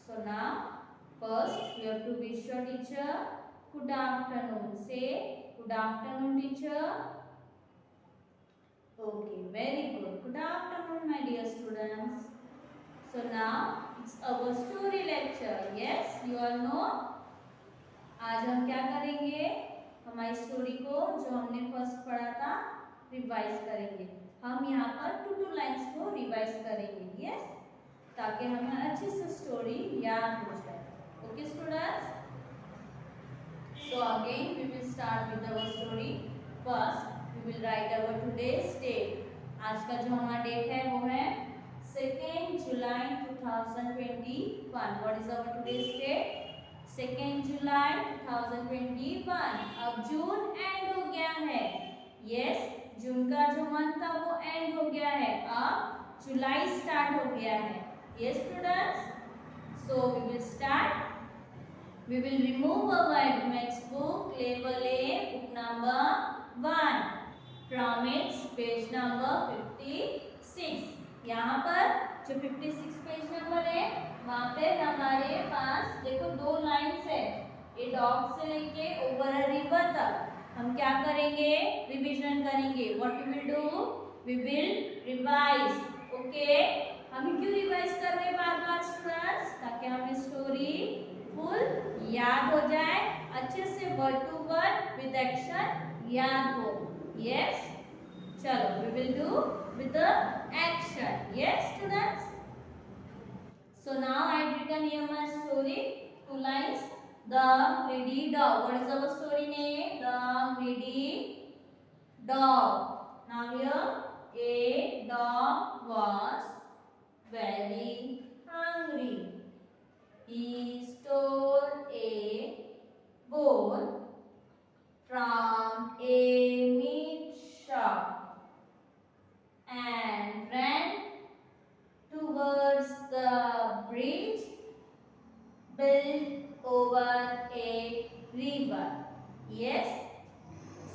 So now, first we have to wish your teacher good afternoon. Say good afternoon, teacher. Okay, very good. Good afternoon, my dear students. So now it's our story lecture. Yes, you all know. आज हम क्या करेंगे? हमारी story को जो हमने first पढ़ा था रिवाइज करेंगे. हम यहाँ पर 2 लाइन्स को रिवाइज करेंगे. यस, ताकि हमें अच्छे से स्टोरी याद हो जाए. Okay students, so again we will start with our story. First we will write our today's date. आज का जो हमारा डेट है वो है 2 जुलाई 2021. What is our today's date? 2 जुलाई 2021. अब जून एंड हो गया है. यस, जून का जो मंथ था वो एंड हो गया है. अब जुलाई स्टार्ट हो गया है. Yes students, so we will start. We will remove our mathematics book label A book number 1 from its page number 56. यहाँ पर जो 56 पेज नंबर है वहाँ पे हमारे पास देखो 2 लाइन्स है. ये डॉग से लेके ओवर अ रिवर तक हम क्या करेंगे? रिविजन करेंगे. What we will do? We will revise. Okay, हम क्यों रिवाइज कर रहे हैं बार-बार स्टूडेंट्स? ताकि हमें स्टोरी फुल याद हो जाए, अच्छे से word to word with action याद हो. यस, चलो we will do with the action. Yes students, so now I written here my story, 2 lines. The greedy dog. What is our story name? The greedy dog. Now here a dog was very hungry. He stole a bone from a meat shop and ran towards the bridge built over a river. Yes.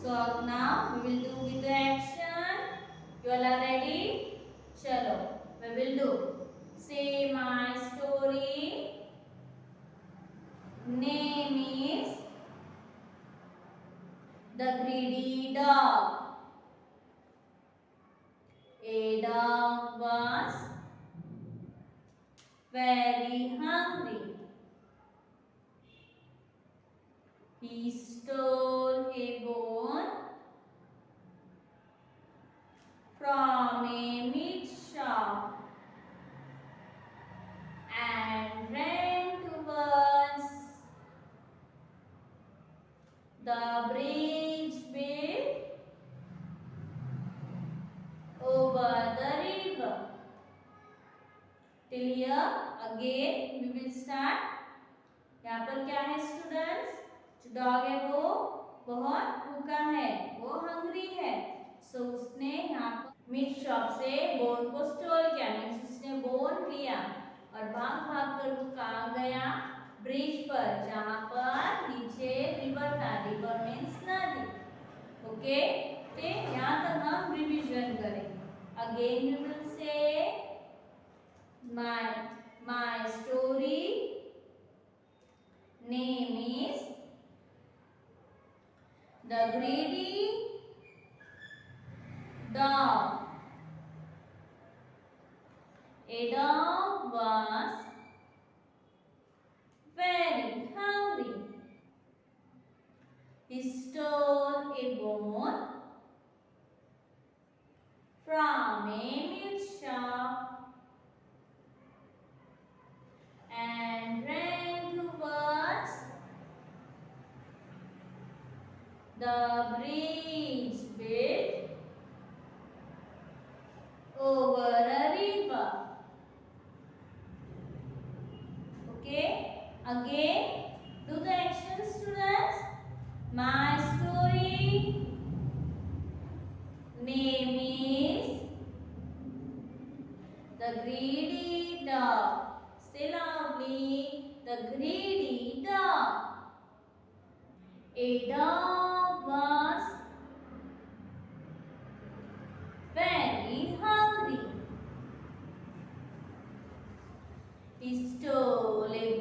So now we will do with the action. You all are ready? Chalo, we will do. Say my story. Name is The Greedy Dog. A dog was very hungry. He stole a bone from a meat shop and ran towards the bridge built over the river. Till here again we will start. यहाँ पर क्या है students? जो dog है वो बहुत भूखा है, वो हंग्री है. सो उसने यहाँ पर मीट शॉप से बोन को स्टोल किया. मीन्स उसने बोन लिया और भाग भाग कर वो कहाँ गया? ब्रिज पर, जहाँ पर नीचे रिवर था. रिवर मीन्स नदी. ओके, तो यहाँ तक हम रिविजन करेंगे. Again we will say my story name is The Greedy Dog. A dog was very hungry. He stole a bone from a meat shop and ran towards the bridge built over a river. Okay, again do the action students. My story name is The Greedy Dog. Say loudly, The Greedy Dog. A dog was very hungry. He stole a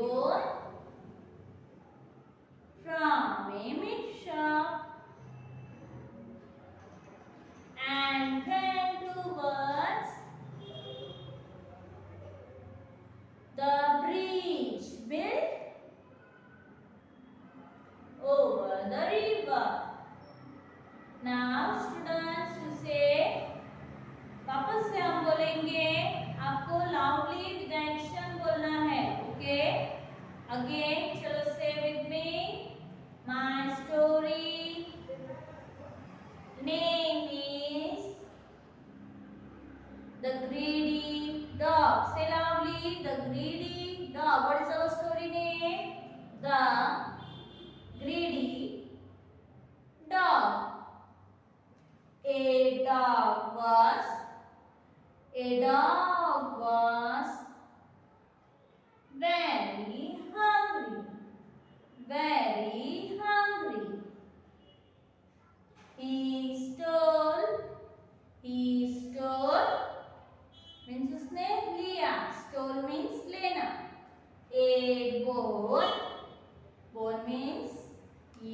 बोलेंगे, आपको loudly with action बोलना है. Okay, again चलो say with me. My story name is the greedy dog. Say loudly, the greedy dog. What is our story name? The greedy dog. A dog was very hungry. Very hungry. He stole means उसने लिया. Stole means लेना. A bone means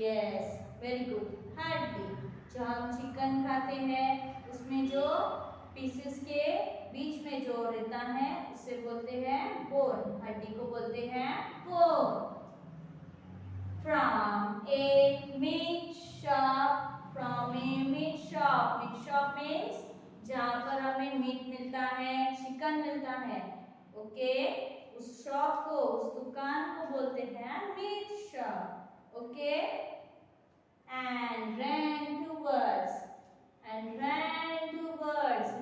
yes, very good. हड्डी. जो हम chicken खाते हैं उसमें जो पीसेस के बीच में जो रहता है उसे बोलते हैं बोन. हड्डी को बोलते हैं bone. From a meat shop. Meat shop means जहाँ पर हमें मीट मिलता है, चिकन मिलता है. ओके, उस शॉप को, उस दुकान को बोलते हैं meat shop. Okay, and ran towards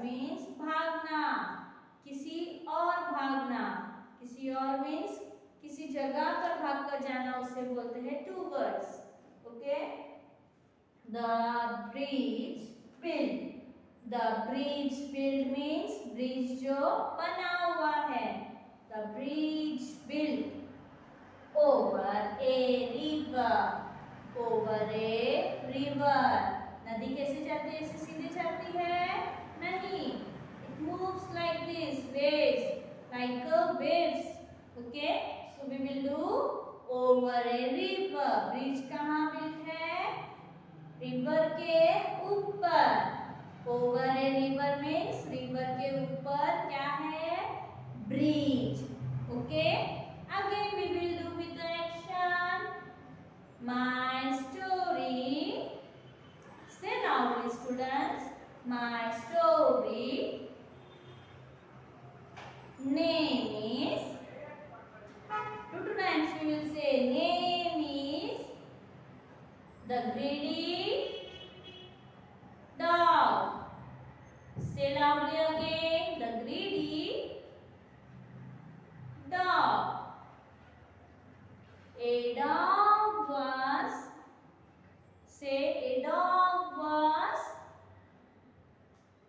means भागना. किसी और means किसी जगह पर भागकर जाना, उसे बोलते हैं towards. Okay, the bridge built means bridge जो बना हुआ है. the bridge built over a river. नदी कैसे चलती है? ऐसे सीधे चलती है? नहीं. It moves like this, like a waves. Okay, so we will do over a river. Bridge कहाँ built है? River के ऊपर. Over a river means river के ऊपर क्या है? Bridge. Okay, again we will do with the action. My story. Say loudly, students. My story name is. 2 times we will say name is the greedy dog. Say loudly again. The greedy dog. A dog was. Say a dog was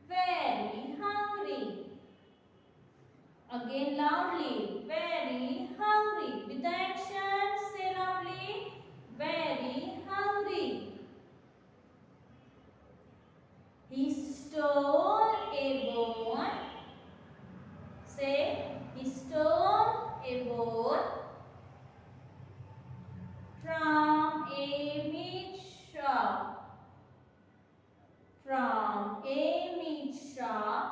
very hungry. Again loudly. Very hungry. With the action, say loudly. Very hungry. He stole a bone. Say, he stole a bone from a meat shop. From a meat shop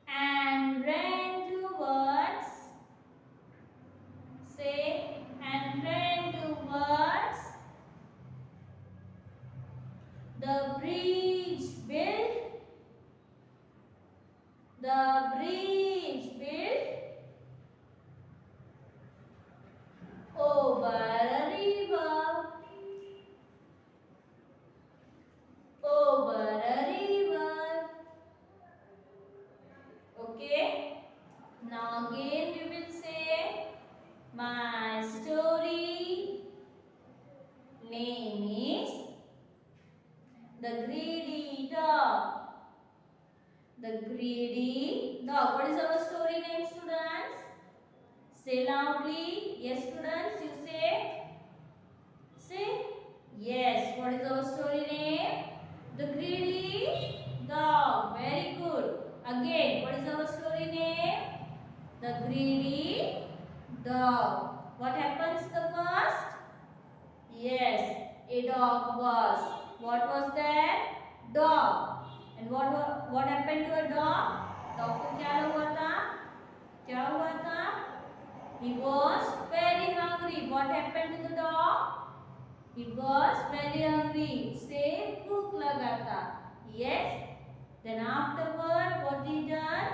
and ran towards. Say, and ran towards the bridge built. The bridge built over a river. Over a river. Okay. Now again we will say my story name is the greedy dog. The greedy dog. What is our story name, students? Say loudly. Yes, students, you say. Say yes. What is our story name? The greedy dog. Very good. Again, what is our story name? The greedy dog. What happens the first? Yes, a dog was. What was that? Dog. And what happened to a dog? Dog को क्या हुआ था? क्या हुआ था? He was very hungry. What happened to the dog? He was very hungry. से भूख लगा था. Yes. Then afterward, what he done?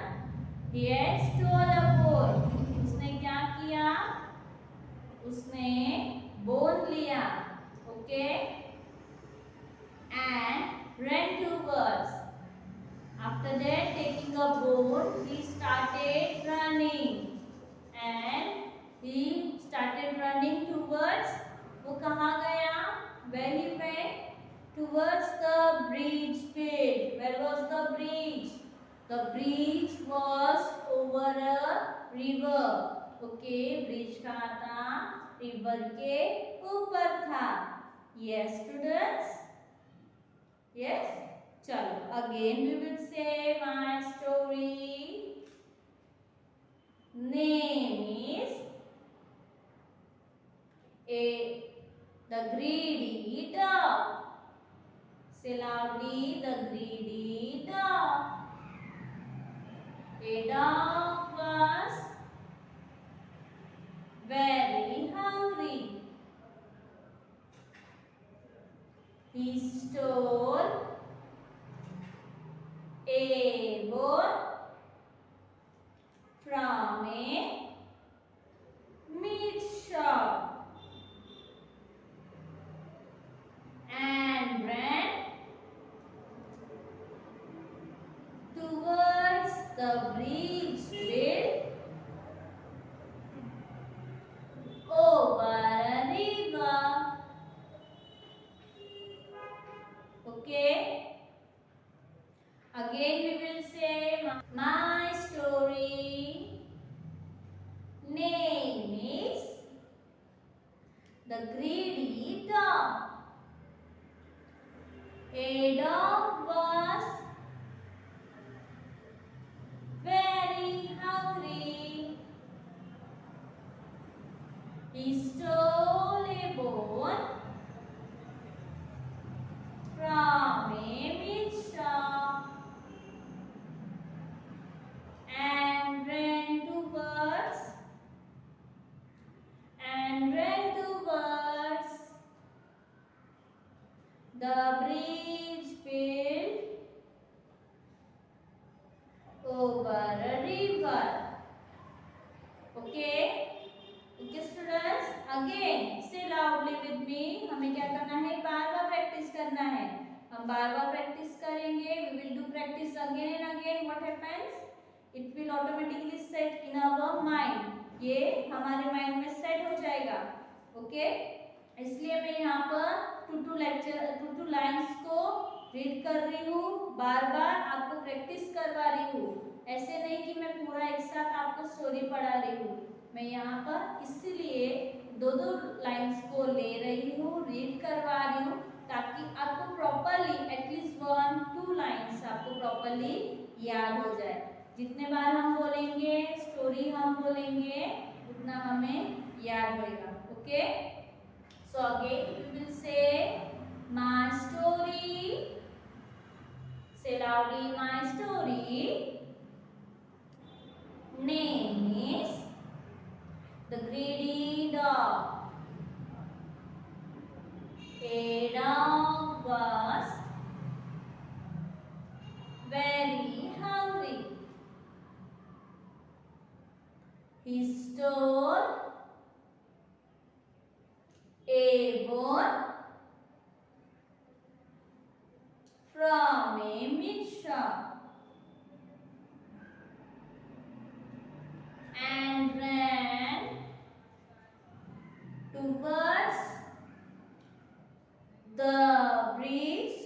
He had stole a bone. उसने क्या किया? उसने bone लिया, okay, and ran towards. After that, taking a bone, he started running, and he started running towards. वो कहाँ गया? Where he went? Towards the bridge pit. Where was the bridge? The bridge was over a river. Okay, bridge कहाँ था? River के ऊपर था. Yes, students. Yes. चलो, again we will say my story. Name is the greedy dog. Say loudly, the greedy dog. A dog was very hungry. He stole a bone from a meat shop and ran towards the bridge built over a river. Okay. Again we will say my story. Name is the greedy dog. A dog was very hungry. He stole a bone from a meat shop and ran towards the bridge built over a river. Okay? Okay students, again say loudly with me. हमें क्या करना है? बार-बार practice करना है. हम बार-बार practice करेंगे. We will do practice again and again. What happens? It will automatically set in our mind. ये हमारे माइंड में सेट हो जाएगा. ओके? इसलिए मैं यहाँ पर टू लाइन्स को रीड कर रही हूँ. बार-बार आपको प्रैक्टिस करवा रही हूँ. ऐसे नहीं कि मैं पूरा एक साथ आपको स्टोरी पढ़ा रही हूँ. मैं यहाँ पर इसलिए दो लाइन्स को ले रही हूँ, रीड करवा रही हूँ, ताकि आपको प्रॉपरली एटलीस्ट 1-2 लाइन्स आपको प्रॉपरली याद हो जाए. जितने बार हम बोलेंगे, स्टोरी हम बोलेंगे, उतना हमें याद होगा. Okay? So again we will say my story. Say loudly my story. Name is the greedy dog. A dog was very hungry. He stole a bone from a meat shop and ran towards the bridge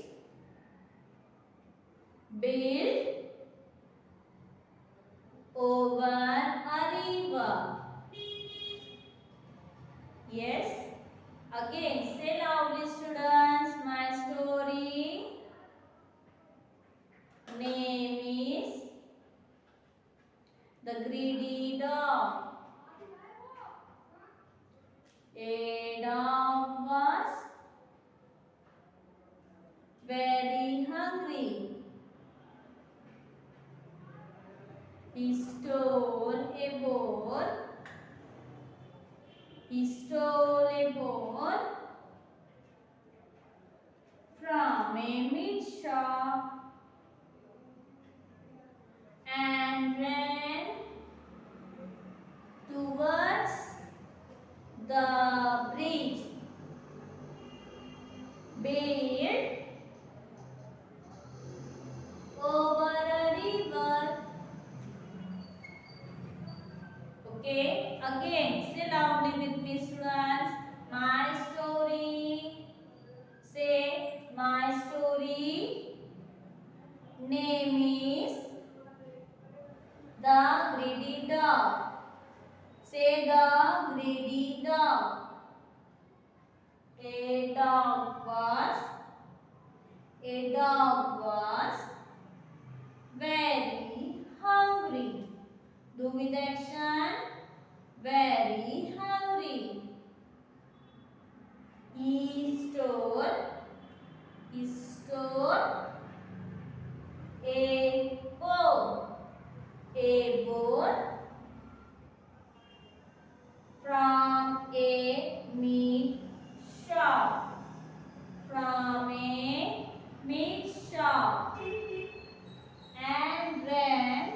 built over a river. Yes. Again, say loudly, students, my story. Name is the greedy dog. A dog was very hungry. He stole a bone. He stole a bone from a meat shop Again, say loudly with me, students. My story. Say my story. Name is the greedy dog. Say the greedy dog. A dog was very hungry. Do with action. Very hungry. He stole a bone from a meat shop. And ran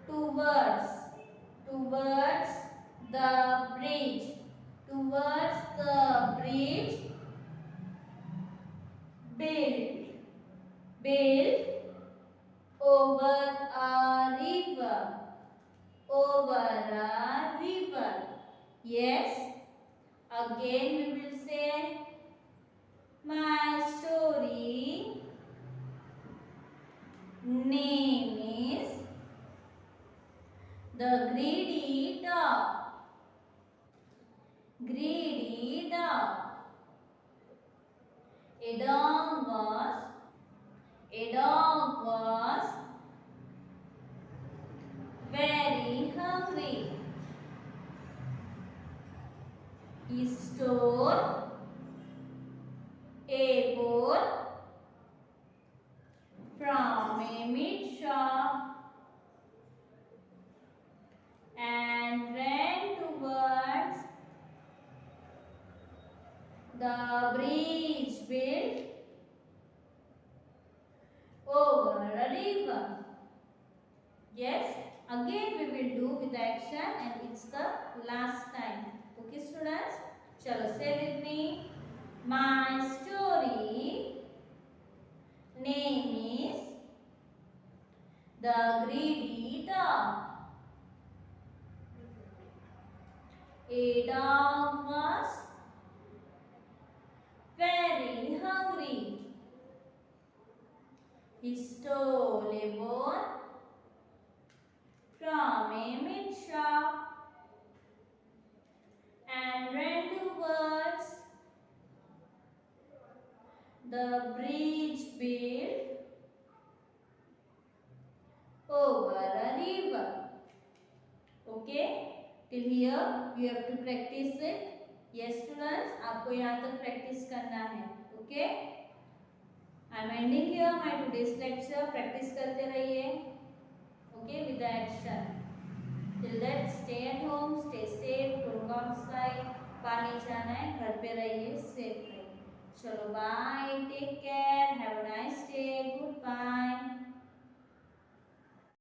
towards the bridge. Built over a river. Yes. Again we will say my story. Name is the greedy dog. A dog was very hungry. He stole a bone from a meat shop and ran towards the bridge built over a river. Yes, again we will do with action and it's the last time. Okay students, chalo say with me. My story name is the greedy dog. A dog was very hungry. He stole a bone from a meat shop and ran towards the bridge built over a river. Okay, till here you have to practice it. Yes students, आपको यहाँ तक practice करना है. Okay, I am ending here my today's lecture. Practice करते रहिए. Okay, with the action. Till that, stay at home, stay safe, don't go outside. पानी जाना है, घर पे रहिए, safe रहिए. चलो bye, take care, have a nice day, goodbye.